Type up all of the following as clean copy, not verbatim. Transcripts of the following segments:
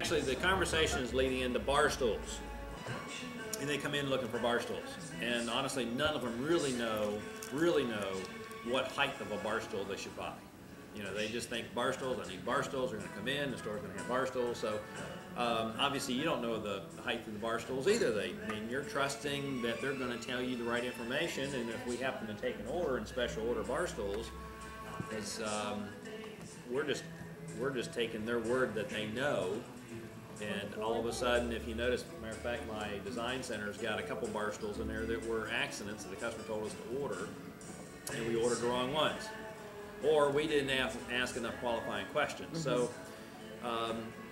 Actually, the conversation is leading into bar stools. And they come in looking for bar stools. And honestly, none of them really know what height of a bar stool they should buy. You know, they just think bar stools, I need bar stools, they're going to come in, the store's going to have bar stools. So obviously you don't know the height of the bar stools either. I mean, you're trusting that they're going to tell you the right information, and if we happen to take an order and special order bar stools, it's, we're just taking their word that they know. And all of a sudden, if you notice, matter of fact, my design center's got a couple bar stools in there that were accidents that the customer told us to order, and we ordered the wrong ones. Or we didn't ask enough qualifying questions. So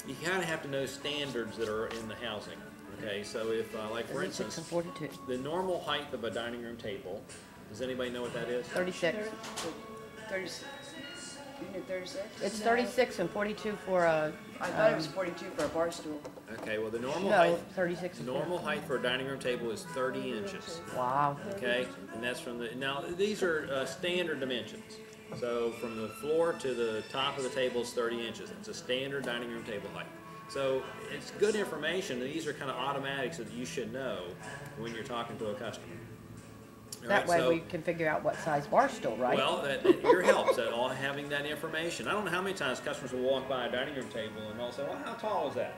you kind of have to know standards that are in the housing. Okay, so if, like for instance, the normal height of a dining room table, does anybody know what that is? 36. 36. You did 36? It's 36 and 42 for a... I thought it was 42 for a bar stool. Okay, well the normal no, height, 36 the normal height for a dining room table is 30 inches. Wow. Okay, and that's from the, now these are standard dimensions. So from the floor to the top of the table is 30 inches. It's a standard dining room table height. So it's good information. These are kind of automatics that you should know when you're talking to a customer. That way we can figure out what size bar stool, right? Well, your helps at all having that information. I don't know how many times customers will walk by a dining room table and they'll say, well, how tall is that?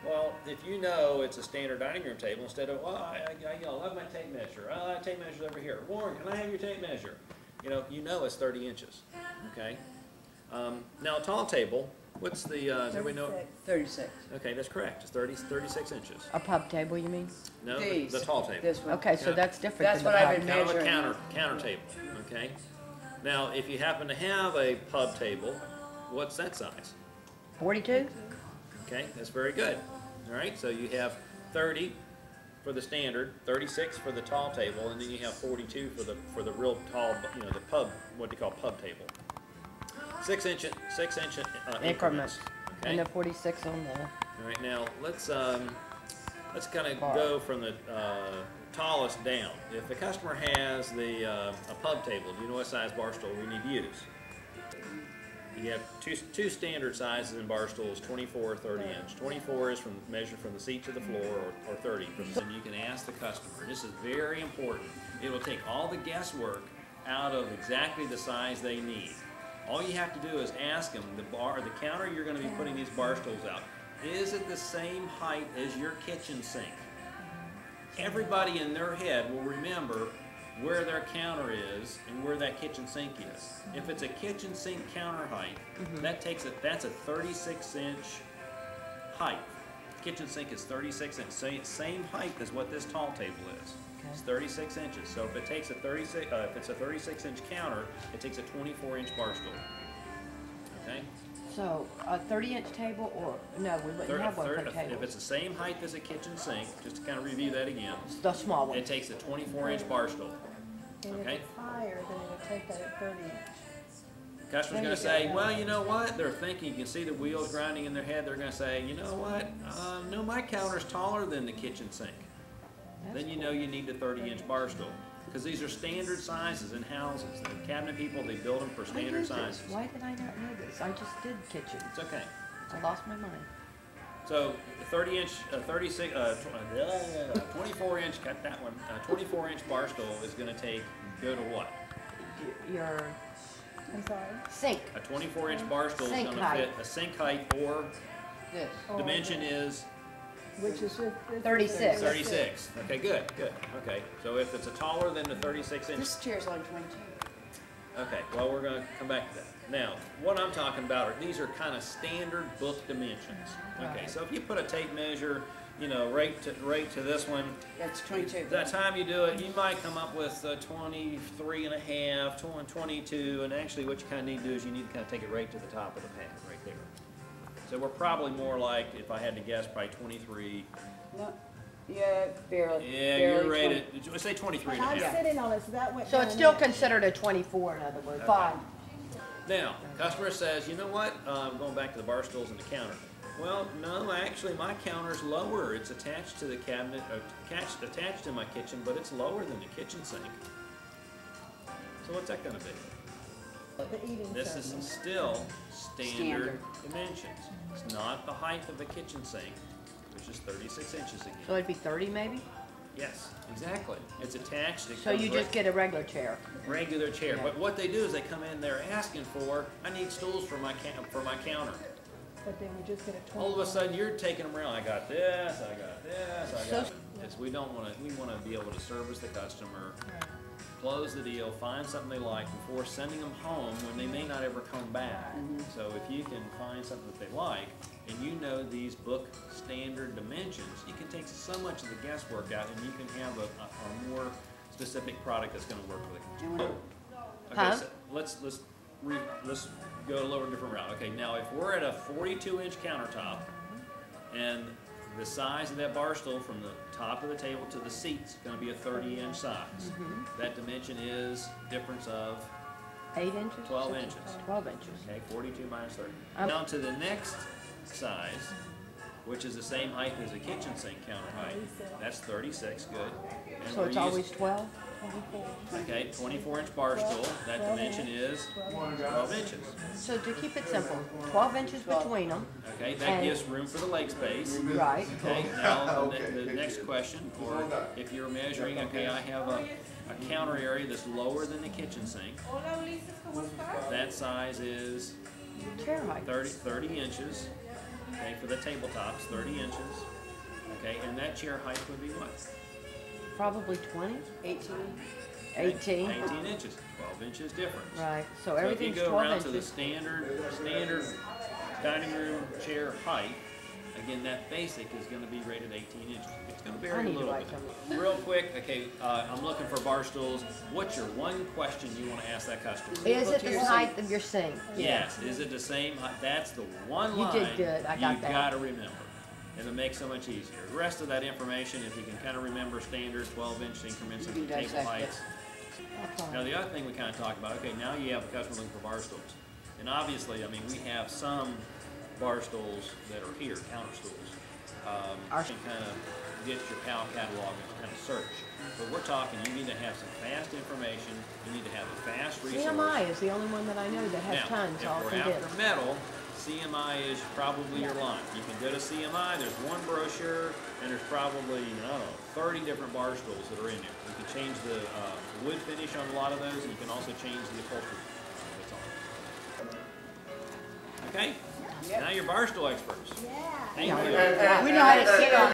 Well, if you know it's a standard dining room table, instead of, well, I love my tape measure. Tape measure's over here. Warren, can I have your tape measure? You know it's 30 inches, okay? Now a tall table, what's the, does everybody know? 36. Okay, that's correct, it's 36 inches. A pub table, you mean? No, These. the tall table. This one. Okay, so that's different That's than what the I've pub been table. Kind of measuring. a counter table, okay? Now, if you happen to have a pub table, what's that size? 42? Okay, that's very good. All right, so you have 30 for the standard, 36 for the tall table, and then you have 42 for the real tall, the pub, what they call pub table. 6 inch increments. Okay. And the 46 on the... All right, now let's kind of go from the tallest down. If the customer has a pub table, do you know what size bar stool we need to use? You have two standard sizes in bar stools, 24 or 30 inch. 24 is measured from the seat to the floor, or 30. And you can ask the customer, and this is very important. It will take all the guesswork out of exactly the size they need. All you have to do is ask them, the counter you're going to be putting these bar stools out, is it the same height as your kitchen sink? Everybody in their head will remember where their counter is and where that kitchen sink is. If it's a kitchen sink counter height, that's a 36-inch height. Kitchen sink is 36 inches, same height as what this tall table is. Okay. It's 36 inches. So if it takes if it's a 36-inch counter, it takes a 24-inch bar stool. Okay. So a 30-inch table, or no, we wouldn't have one for tables. If it's the same height as a kitchen sink, just to kind of review that again. The small one. It takes a 24-inch bar stool. And okay. If it's higher, then it would take that at 30 inch. Customer's going to say, well, you know what? They're thinking, you can see the wheels grinding in their head. They're going to say, you know what? No, my counter's taller than the kitchen sink. Then you know you need the 30-inch bar stool. Because these are standard sizes in houses. The cabinet people, they build them for standard sizes. Why did I not know this? I just did kitchen. It's okay. I lost my mind. So 30-inch, 24-inch, cut that one. 24-inch bar stool is going to go to what? Your I'm sorry? sink. A 24-inch bar stool is going to fit a sink height, or This. dimension is Which is 36. 36. Okay, good. Okay, so if it's a taller than the 36 inch. This chair's only 22. Okay, well, we're going to come back to that. Now, what I'm talking about these are kind of standard book dimensions. Okay, so if you put a tape measure, right to this one, That's 22. by the time you do it, you might come up with 23 and a half, 22, and actually what you kind of need to do is you need to kind of take it right to the top of the pad, right there. So we're probably more like, if I had to guess, probably 23. No. Yeah, barely. Yeah, barely you're rated. Let's say 23 and a I'm half. sitting on it, so that went So down it's still there. considered a 24, in other words. Okay. Now, customer says, you know what? Going back to the bar stools and the counter. Well, no, actually, my counter's lower. It's attached to the cabinet, attached to my kitchen, but it's lower than the kitchen sink. So what's that going to be? The eating This is circle. still standard dimensions. It's not the height of the kitchen sink, which is 36 inches again. So it'd be 30 maybe? Yes, exactly. It's attached. So you just get a regular chair? Regular chair. Yeah. But what they do is they come in, they're asking for, I need stools for my counter. But then we just get a 20. All of a sudden you're taking them around. I got this, I got this, I got So- this. We don't want to. We want to be able to service the customer, Right. close the deal, find something they like before sending them home when they may not ever come back. So if you can find something that they like, and you know these book standard dimensions, you can take so much of the guesswork out, and you can have a more specific product that's going to work with it. And when- Okay, Huh? so let's go a little different route. Okay, now if we're at a 42-inch countertop, and the size of that bar stool from the top of the table to the seat's going to be a 30-inch size. That dimension is difference of 8 inches? 12 inches. 12 inches. Okay, 42 minus 30. Um, Down to the next size, which is the same height as a kitchen sink counter height. That's 36, good. And So we're it's using- always 12? 24. Okay, 24-inch bar stool. That dimension is 12 inches. So to keep it simple, 12 inches between them, Okay, that And- gives room for the leg space. right? Okay, now the next question, or if you're measuring, okay, I have a counter area that's lower than the kitchen sink. That size is Chair height. 30 inches, okay, for the tabletops, 30 inches. Okay, and that chair height would be what? Probably 20? 18. 18? 18 inches, 12 inches difference. Right, so So if you everything's go 12 around to the inches. standard dining room chair height, again, that basic is gonna be rated 18 inches. It's gonna I vary a need to little write bit. some. Real quick, okay, I'm looking for bar stools. What's your one question you wanna ask that customer? Is it the height of your sink? Yes, is it the same height? That's the one You line did good. I got you that. gotta remember. It'll make so much easier. The rest of that information, if you can kind of remember standard 12-inch increments of You the can table dissect it. heights. That's all. Now, the other thing we kind of talked about, okay, now you have a customer looking for bar stools. And obviously, I mean, we have some bar stools that are here, counter stools. Our- You can kind of get your PAL catalog and kind of search. But we're talking, you need to have some fast information, you need to have a fast resource. CMI is the only one that I know that has Now, tons all if we're condensed. after metal, CMI is probably your line. You can go to CMI, there's one brochure, and there's probably, I don't know, 30 different bar stools that are in there. You can change the wood finish on a lot of those, and you can also change the upholstery that's on. Okay? Yep. Now you're bar stool experts. Yeah. Thank Yeah. you. We know how to sit on